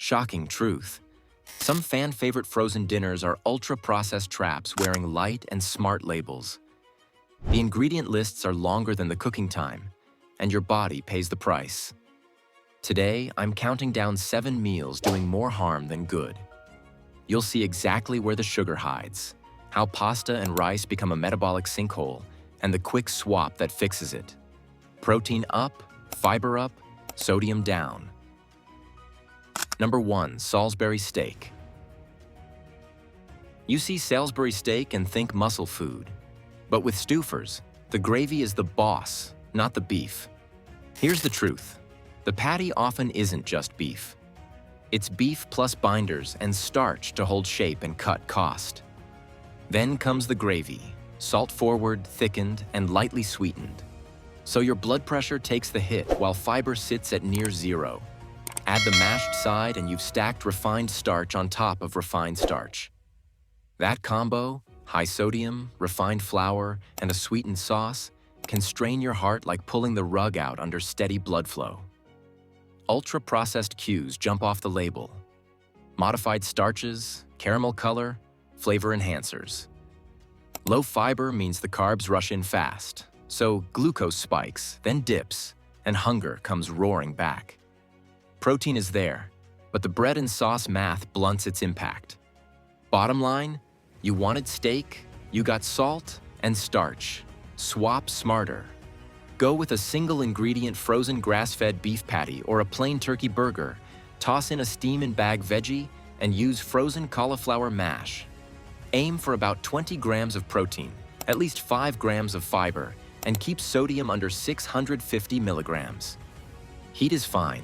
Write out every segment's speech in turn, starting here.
Shocking truth. Some fan-favorite frozen dinners are ultra-processed traps wearing light and smart labels. The ingredient lists are longer than the cooking time, and your body pays the price. Today, I'm counting down 7 meals doing more harm than good. You'll see exactly where the sugar hides, how pasta and rice become a metabolic sinkhole, and the quick swap that fixes it. Protein up, fiber up, sodium down. Number 1, Salisbury steak. You see Salisbury steak and think muscle food. But with Stouffer's, the gravy is the boss, not the beef. Here's the truth. The patty often isn't just beef. It's beef plus binders and starch to hold shape and cut cost. Then comes the gravy, salt-forward, thickened, and lightly sweetened. So your blood pressure takes the hit while fiber sits at near zero. Add the mashed side and you've stacked refined starch on top of refined starch. That combo, high sodium, refined flour, and a sweetened sauce, can strain your heart like pulling the rug out under steady blood flow. Ultra-processed cues jump off the label. Modified starches, caramel color, flavor enhancers. Low fiber means the carbs rush in fast, so glucose spikes, then dips, and hunger comes roaring back. Protein is there, but the bread and sauce math blunts its impact. Bottom line, you wanted steak, you got salt and starch. Swap smarter. Go with a single-ingredient frozen grass-fed beef patty or a plain turkey burger, toss in a steam-and-bag veggie, and use frozen cauliflower mash. Aim for about 20 grams of protein, at least 5 grams of fiber, and keep sodium under 650 milligrams. Heat is fine.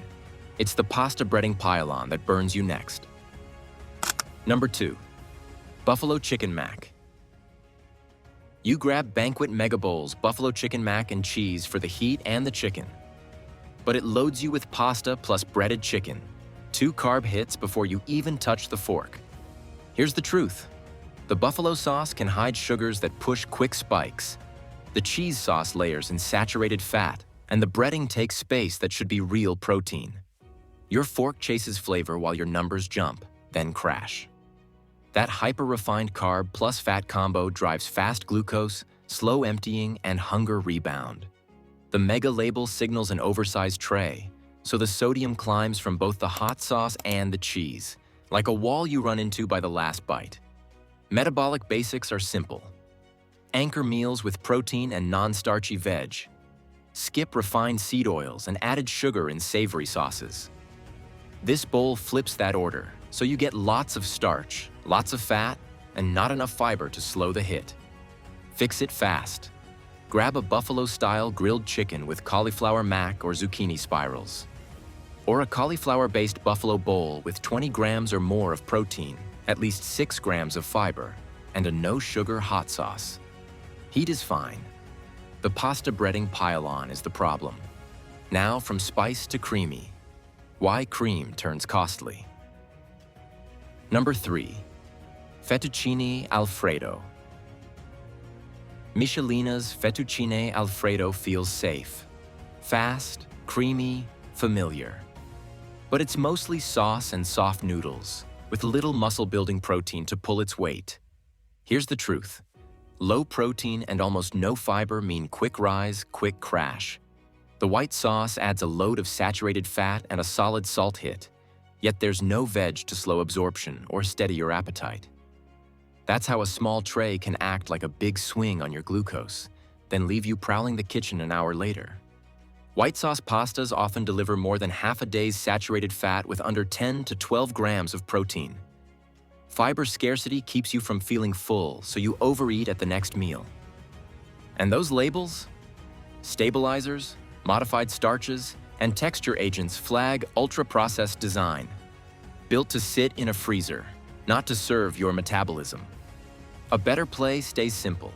It's the pasta breading pile-on that burns you next. Number 2, buffalo chicken mac. You grab Banquet Mega Bowls buffalo chicken mac and cheese for the heat and the chicken. But it loads you with pasta plus breaded chicken, 2 carb hits before you even touch the fork. Here's the truth. The buffalo sauce can hide sugars that push quick spikes. The cheese sauce layers in saturated fat, and the breading takes space that should be real protein. Your fork chases flavor while your numbers jump, then crash. That hyper-refined carb plus fat combo drives fast glucose, slow emptying, and hunger rebound. The mega label signals an oversized tray, so the sodium climbs from both the hot sauce and the cheese, like a wall you run into by the last bite. Metabolic basics are simple. Anchor meals with protein and non-starchy veg. Skip refined seed oils and added sugar in savory sauces. This bowl flips that order, so you get lots of starch, lots of fat, and not enough fiber to slow the hit. Fix it fast. Grab a buffalo-style grilled chicken with cauliflower mac or zucchini spirals. Or a cauliflower-based buffalo bowl with 20 grams or more of protein, at least 6 grams of fiber, and a no-sugar hot sauce. Heat is fine. The pasta breading pile-on is the problem. Now from spice to creamy. Why cream turns costly. Number 3, fettuccine alfredo. Michelina's fettuccine alfredo feels safe, fast, creamy, familiar. But it's mostly sauce and soft noodles, with little muscle-building protein to pull its weight. Here's the truth. Low protein and almost no fiber mean quick rise, quick crash. The white sauce adds a load of saturated fat and a solid salt hit, yet there's no veg to slow absorption or steady your appetite. That's how a small tray can act like a big swing on your glucose, then leave you prowling the kitchen an hour later. White sauce pastas often deliver more than half a day's saturated fat with under 10 to 12 grams of protein. Fiber scarcity keeps you from feeling full, so you overeat at the next meal. And those labels? Stabilizers, modified starches, and texture agents flag ultra-processed design. Built to sit in a freezer, not to serve your metabolism. A better play stays simple.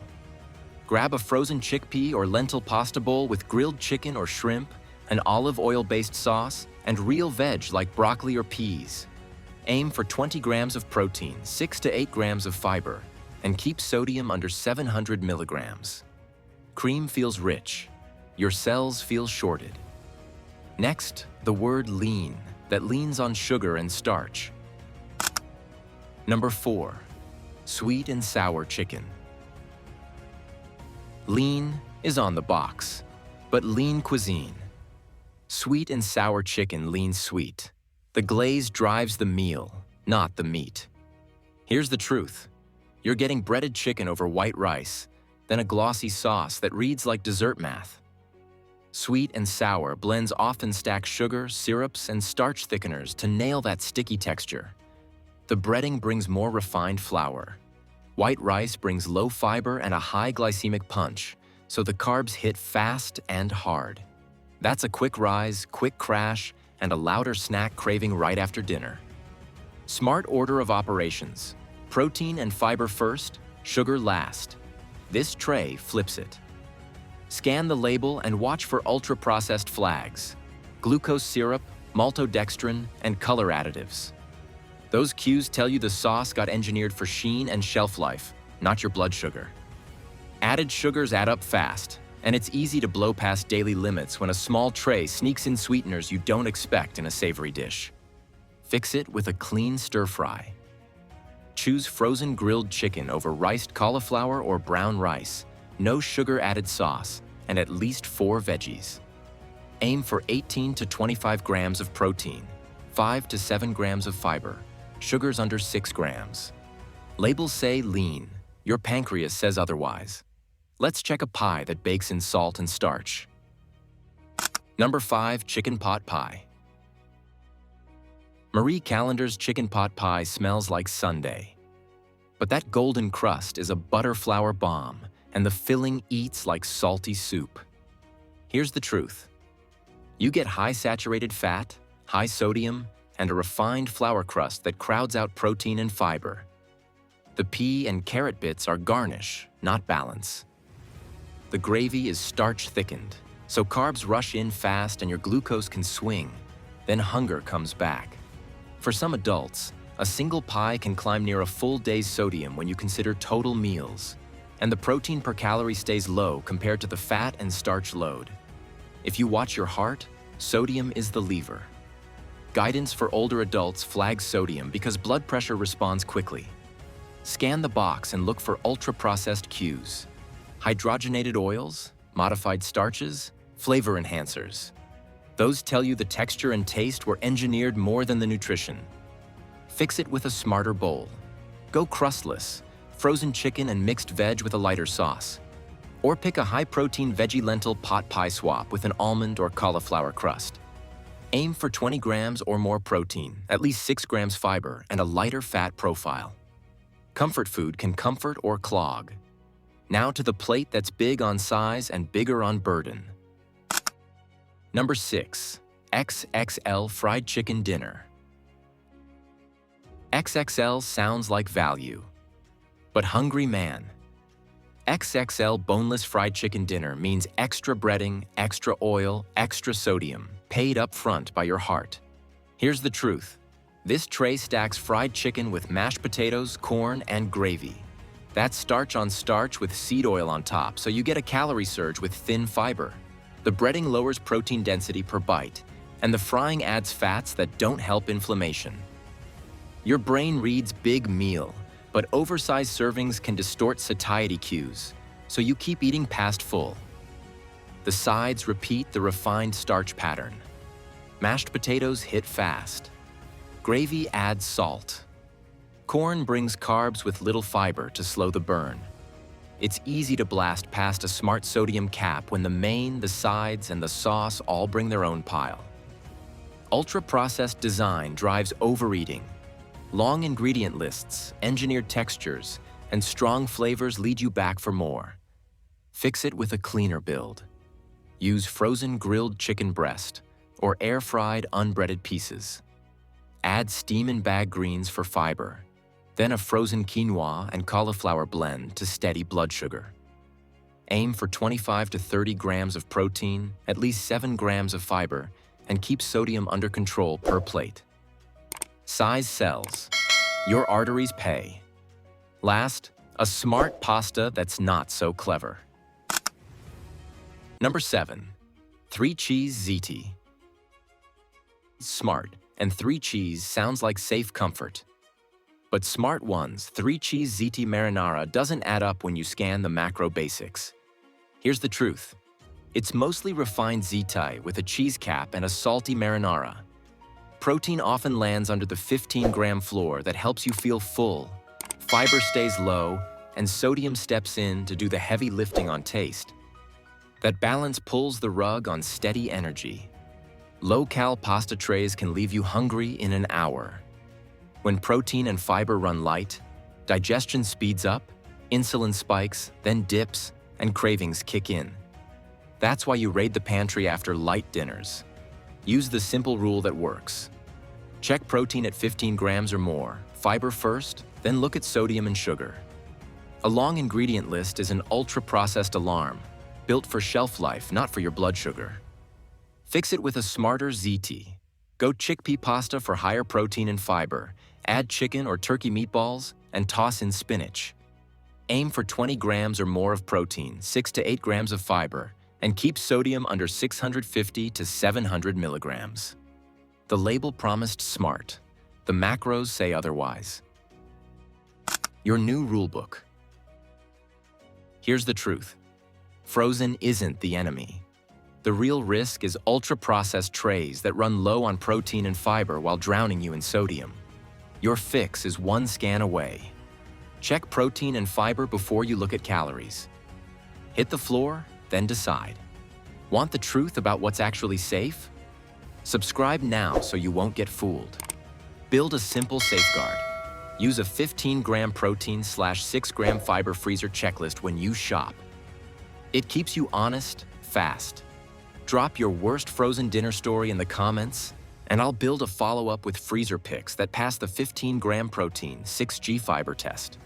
Grab a frozen chickpea or lentil pasta bowl with grilled chicken or shrimp, an olive oil-based sauce, and real veg like broccoli or peas. Aim for 20 grams of protein, 6 to 8 grams of fiber, and keep sodium under 700 milligrams. Cream feels rich. Your cells feel shorted. Next, the word lean. that leans on sugar and starch. Number 4. Sweet and sour chicken. Lean is on the box, but lean cuisine. Sweet and sour chicken leans sweet. The glaze drives the meal, not the meat. Here's the truth. You're getting breaded chicken over white rice, then a glossy sauce that reads like dessert math. Sweet and sour blends often stack sugar, syrups, and starch thickeners to nail that sticky texture. The breading brings more refined flour. White rice brings low fiber and a high glycemic punch, so the carbs hit fast and hard. That's a quick rise, quick crash, and a louder snack craving right after dinner. Smart order of operations. Protein and fiber first, sugar last. This tray flips it. Scan the label and watch for ultra-processed flags, glucose syrup, maltodextrin, and color additives. Those cues tell you the sauce got engineered for sheen and shelf life, not your blood sugar. Added sugars add up fast, and it's easy to blow past daily limits when a small tray sneaks in sweeteners you don't expect in a savory dish. Fix it with a clean stir-fry. Choose frozen grilled chicken over riced cauliflower or brown rice, no sugar-added sauce, and at least 4 veggies. Aim for 18 to 25 grams of protein, 5 to 7 grams of fiber, sugars under 6 grams. Labels say lean. Your pancreas says otherwise. Let's check a pie that bakes in salt and starch. Number 5. Chicken pot pie. Marie Callender's chicken pot pie smells like Sunday. But that golden crust is a butter flour bomb, and the filling eats like salty soup. Here's the truth. You get high saturated fat, high sodium, and a refined flour crust that crowds out protein and fiber. The pea and carrot bits are garnish, not balance. The gravy is starch thickened, so carbs rush in fast and your glucose can swing. Then hunger comes back. For some adults, a single pie can climb near a full day's sodium when you consider total meals, and the protein per calorie stays low compared to the fat and starch load. If you watch your heart, sodium is the lever. Guidance for older adults flags sodium because blood pressure responds quickly. Scan the box and look for ultra-processed cues. Hydrogenated oils, modified starches, flavor enhancers. Those tell you the texture and taste were engineered more than the nutrition. Fix it with a smarter bowl. Go crustless, frozen chicken and mixed veg with a lighter sauce. Or pick a high-protein veggie-lentil pot pie swap with an almond or cauliflower crust. Aim for 20 grams or more protein, at least 6 grams fiber, and a lighter fat profile. Comfort food can comfort or clog. Now to the plate that's big on size and bigger on burden. Number 6. XXL Fried Chicken Dinner. XXL sounds like value, but hungry man. XXL Boneless Fried Chicken Dinner means extra breading, extra oil, extra sodium, paid up front by your heart. Here's the truth. This tray stacks fried chicken with mashed potatoes, corn, and gravy. That's starch on starch with seed oil on top, so you get a calorie surge with thin fiber. The breading lowers protein density per bite, and the frying adds fats that don't help inflammation. Your brain reads big meal, but oversized servings can distort satiety cues, so you keep eating past full. The sides repeat the refined starch pattern. Mashed potatoes hit fast. Gravy adds salt. Corn brings carbs with little fiber to slow the burn. It's easy to blast past a smart sodium cap when the main, the sides, and the sauce all bring their own pile. Ultra-processed design drives overeating. Long ingredient lists, engineered textures, and strong flavors lead you back for more. Fix it with a cleaner build. Use frozen grilled chicken breast or air-fried unbreaded pieces. Add steam-in-bag greens for fiber, then a frozen quinoa and cauliflower blend to steady blood sugar. Aim for 25 to 30 grams of protein, at least 7 grams of fiber, and keep sodium under control per plate. Size sells. Your arteries pay. Last, a smart pasta that's not so clever. Number 7. 3 cheese ziti. Smart and 3 cheese sounds like safe comfort. But smart ones, 3 cheese ziti marinara doesn't add up when you scan the macro basics. Here's the truth. It's mostly refined ziti with a cheese cap and a salty marinara. Protein often lands under the 15-gram floor that helps you feel full. Fiber stays low, and sodium steps in to do the heavy lifting on taste. That balance pulls the rug on steady energy. Low-cal pasta trays can leave you hungry in an hour. When protein and fiber run light, digestion speeds up, insulin spikes, then dips, and cravings kick in. That's why you raid the pantry after light dinners. Use the simple rule that works. Check protein at 15 grams or more, fiber first, then look at sodium and sugar. A long ingredient list is an ultra-processed alarm, built for shelf life, not for your blood sugar. Fix it with a smarter ZT. Go chickpea pasta for higher protein and fiber, add chicken or turkey meatballs, and toss in spinach. Aim for 20 grams or more of protein, 6 to 8 grams of fiber, and keep sodium under 650 to 700 milligrams. The label promised smart. The macros say otherwise. Your new rulebook. Here's the truth. Frozen isn't the enemy. The real risk is ultra-processed trays that run low on protein and fiber while drowning you in sodium. Your fix is one scan away. Check protein and fiber before you look at calories. Hit the floor, then decide. Want the truth about what's actually safe? Subscribe now so you won't get fooled. Build a simple safeguard. Use a 15-gram protein / 6-gram fiber freezer checklist when you shop. It keeps you honest, fast. Drop your worst frozen dinner story in the comments, and I'll build a follow-up with freezer picks that pass the 15-gram protein, 6G fiber test.